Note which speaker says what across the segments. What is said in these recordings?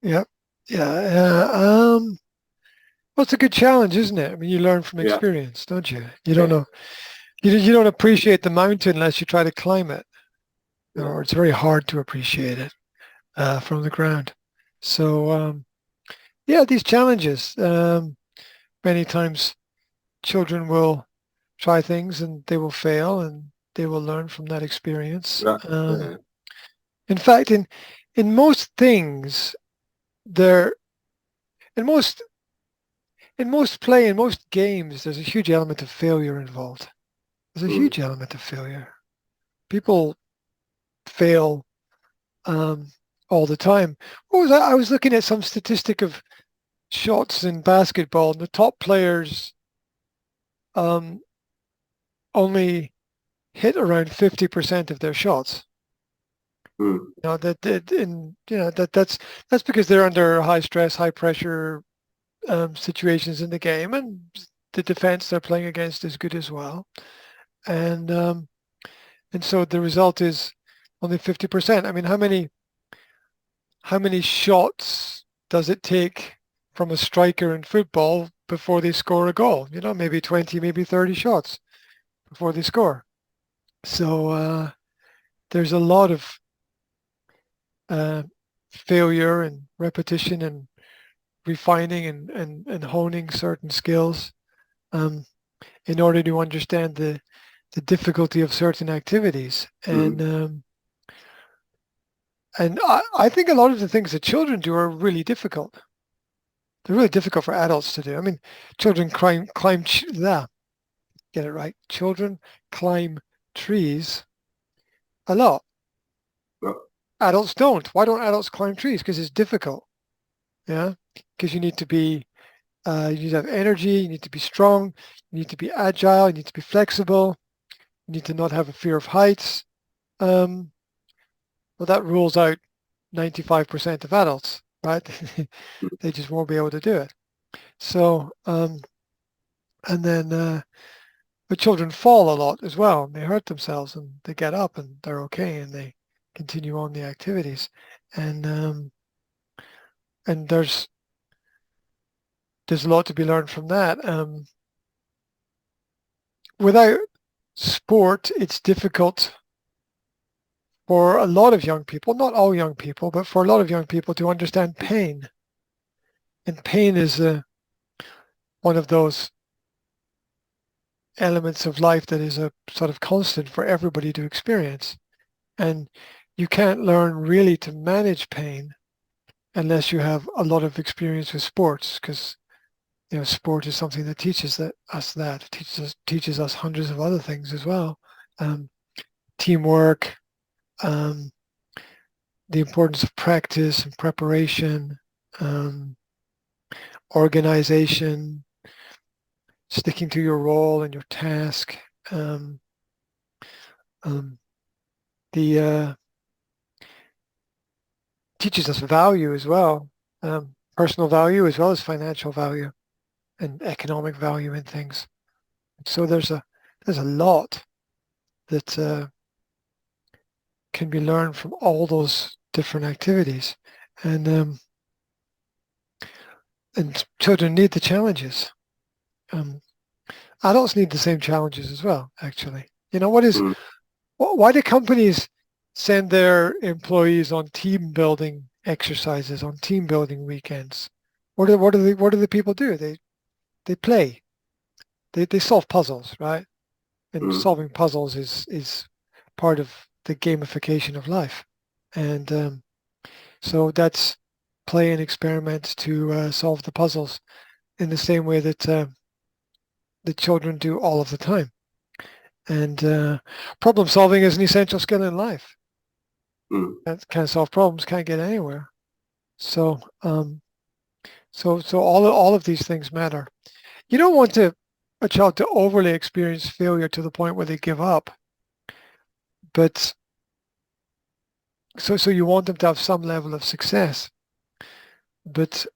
Speaker 1: Yeah. Yeah. Well, it's a good challenge, isn't it? I mean, you learn from
Speaker 2: Yeah,
Speaker 1: experience, don't you? You don't
Speaker 2: yeah,
Speaker 1: know. You don't appreciate the mountain unless you try to climb it,
Speaker 2: yeah.
Speaker 1: or it's very hard to appreciate it from the ground. So, yeah, these challenges. Many times, children will try things and they will fail, and they will learn from that experience.
Speaker 2: Yeah, yeah.
Speaker 1: In fact, in most things, there in most in most play in most games, there's a huge element of failure involved. There's a
Speaker 2: Mm,
Speaker 1: huge element of failure. People fail um, all the time. What was that? I was looking at some statistic of shots in basketball, and the top players um, only hit around 50% of their shots.
Speaker 2: mm,
Speaker 1: That's because they're under high stress, high pressure situations in the game, and the defense they're playing against is good as well. And and so the result is only 50%. I mean, how many shots does it take from a striker in football before they score a goal? Maybe 20, maybe 30 shots before they score. So there's a lot of uh, failure and repetition and refining and honing certain skills um, in order to understand the difficulty of certain activities.
Speaker 2: mm.
Speaker 1: And I think a lot of the things that children do are really difficult. They're really difficult for adults to do. I mean, children get it right. Children climb trees a lot.
Speaker 2: Yeah,
Speaker 1: Adults don't. Why don't adults climb trees? Because it's difficult. Yeah, because you need to have energy. You need to be strong. You need to be agile. You need to be flexible. You need to not have a fear of heights. Um, well, that rules out 95% of adults, right? They just won't be able to do it. So, and then, but children fall a lot as well, and they hurt themselves, and they get up, and they're okay, and they continue on the activities, and and there's a lot to be learned from that. Without sport, it's difficult for a lot of young people, not all young people, but for a lot of young people to understand pain, and pain is one of those elements of life that is a sort of constant for everybody to experience. And you can't learn really to manage pain unless you have a lot of experience with sports, because sport is something that it teaches us hundreds of other things as well. Um, Teamwork, um, the importance of practice and preparation, um, organization, sticking to your role and your task. Um, um, the Teaches us value as well, personal value as well as financial value and economic value in things. So there's a lot that can be learned from all those different activities, and and children need the challenges. Um, Adults need the same challenges as well. Actually,
Speaker 2: mm.
Speaker 1: why do companies send their employees on team building exercises on team building weekends? What do the people do? They play. They solve puzzles, right? And
Speaker 2: Mm.
Speaker 1: solving puzzles is part of the gamification of life. And so that's play and experiment to solve the puzzles in the same way that the children do all of the time. And problem solving is an essential skill in life.
Speaker 2: Mm.
Speaker 1: That can't solve problems, can't get anywhere. So so all of these things matter. You don't want a child to overly experience failure to the point where they give up, but so you want them to have some level of success, but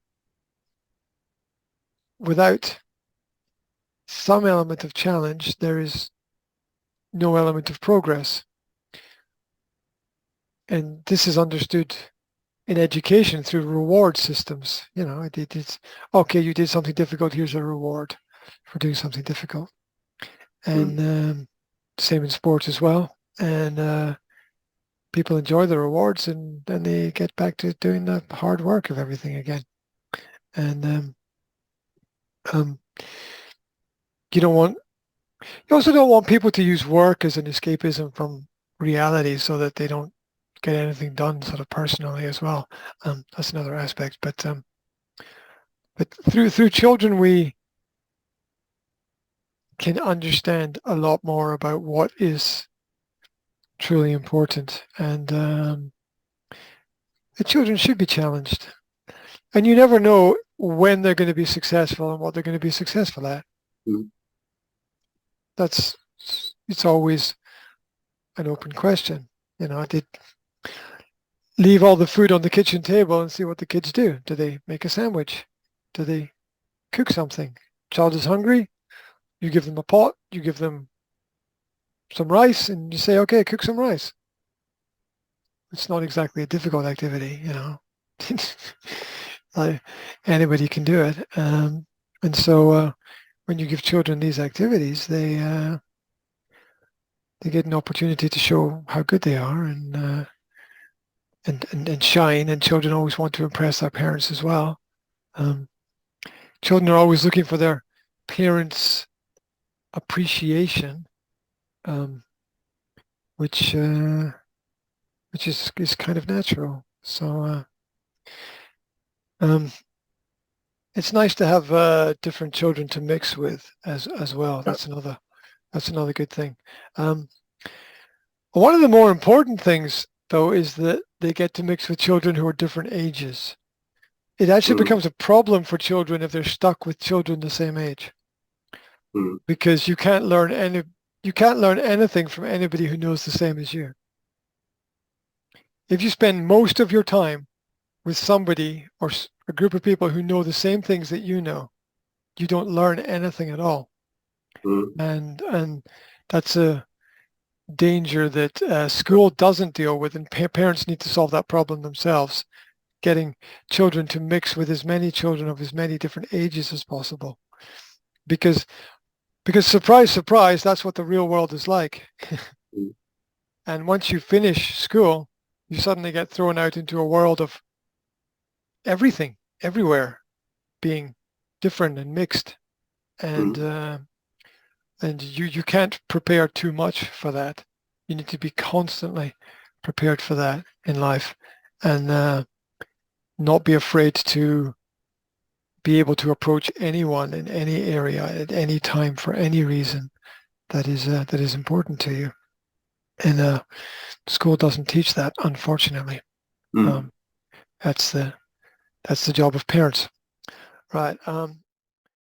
Speaker 1: without some element of challenge, there is no element of progress. And this is understood in education through reward systems. It's okay. You did something difficult. Here's a reward for doing something difficult, and same in sports as well. And people enjoy the rewards, and then they get back to doing the hard work of everything again. And you don't want. You also don't want people to use work as an escapism from reality, so that they don't get anything done sort of personally as well. That's another aspect. But through children, we can understand a lot more about what is truly important, and the children should be challenged. And you never know when they're going to be successful and what they're going to be successful at.
Speaker 2: Mm.
Speaker 1: It's always an open question. I did leave all the food on the kitchen table and see what the kids do. Do they make a sandwich? Do they cook something? Child is hungry. You give them a pot. You give them some rice, and you say, "Okay, cook some rice." It's not exactly a difficult activity, Anybody can do it. And so when you give children these activities, they get an opportunity to show how good they are, and shine. And children always want to impress their parents as well. Children are always looking for their parents' appreciation, which is kind of natural. So it's nice to have different children to mix with as well. That's another good thing. One of the more important things, though, is that they get to mix with children who are different ages. It actually becomes a problem for children if they're stuck with children the same age, because you can't learn anything from anybody who knows the same as you. If you spend most of your time with somebody or a group of people who know the same things that you know, you don't learn anything at all. And that's a danger that school doesn't deal with, and parents need to solve that problem themselves, getting children to mix with as many children of as many different ages as possible. Because surprise, surprise, that's what the real world is like. And once you finish school, you suddenly get thrown out into a world of everything, everywhere, being different and mixed. And you can't prepare too much for that. You need to be constantly prepared for that in life, and not be afraid to be able to approach anyone in any area at any time for any reason that is important to you. And school doesn't teach that, unfortunately. That's the job of parents, right?